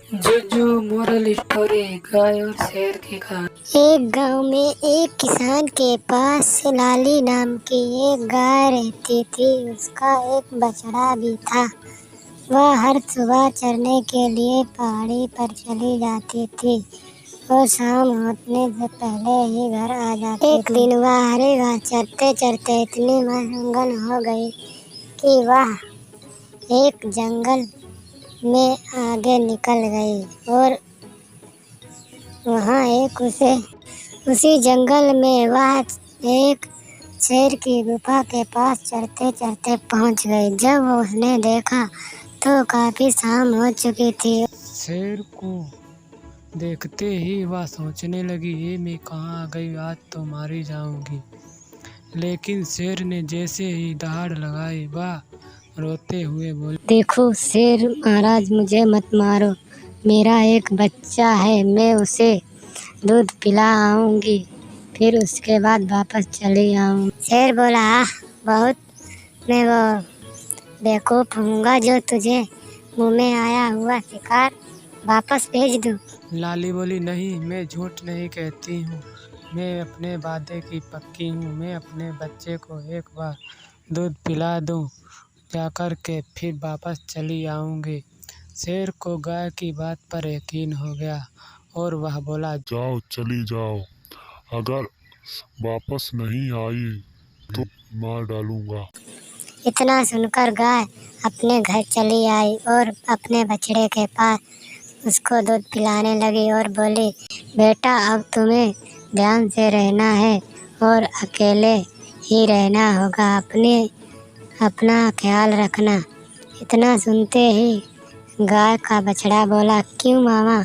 जो moral story गाय और शेर की कहानी। एक गांव में एक किसान के पास लाली नाम की एक गाय रहती थी। उसका एक बछड़ा भी था। वह हर सुबह चरने के लिए पहाड़ी पर चली जाती थी और शाम होने से पहले ही घर आ जाती। एक दिन वह हरी घास चरते चरते इतनी मगन हो गई कि वह एक जंगल में आगे निकल गई और वहाँ उसी जंगल में वह एक शेर की गुफा के पास चढ़ते चढ़ते पहुँच गई। जब उसने देखा तो काफी शाम हो चुकी थी। शेर को देखते ही वह सोचने लगी, ये मैं कहाँ आ गई, आज तो मारी जाऊंगी। लेकिन शेर ने जैसे ही दहाड़ लगाई वह रोते हुए बोली, देखो शेर महाराज, मुझे मत मारो, मेरा एक बच्चा है, मैं उसे दूध पिला आऊंगी, फिर उसके बाद वापस चली आऊंगी। शेर बोला, बहुत मैं वो बेवकूफ हूँगा जो तुझे मुँह में आया हुआ शिकार वापस भेज दूँ। लाली बोली, नहीं, मैं झूठ नहीं कहती हूँ, मैं अपने वादे की पक्की हूँ, मैं अपने बच्चे को एक बार दूध पिला दूँ जाकर के फिर वापस चली आऊँगी। शेर को गाय की बात पर यकीन हो गया और वह बोला, जाओ, चली जाओ, अगर वापस नहीं आई तो मार डालूंगा। इतना सुनकर गाय अपने घर चली आई और अपने बछड़े के पास उसको दूध पिलाने लगी और बोली, बेटा अब तुम्हें ध्यान से रहना है और अकेले ही रहना होगा, अपना ख्याल रखना। इतना सुनते ही गाय का बछड़ा बोला, क्यों मामा,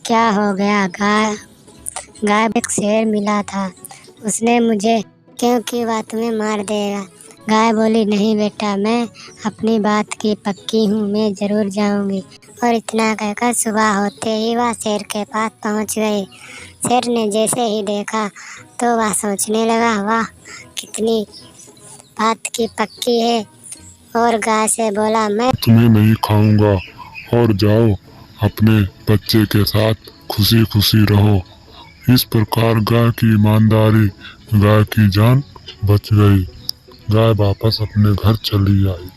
क्या हो गया? गाय एक शेर मिला था, उसने मुझे क्योंकि वह तुम्हें मार देगा। गाय बोली, नहीं बेटा, मैं अपनी बात की पक्की हूँ, मैं ज़रूर जाऊँगी। और इतना कहकर सुबह होते ही वह शेर के पास पहुँच गई। शेर ने जैसे ही देखा तो वह सोचने लगा, वाह कितनी बात की पक्की है, और गाय से बोला, मैं तुम्हें नहीं खाऊंगा और जाओ अपने बच्चे के साथ खुशी खुशी रहो। इस प्रकार गाय की ईमानदारी, गाय की जान बच गई। गाय वापस अपने घर चली आई।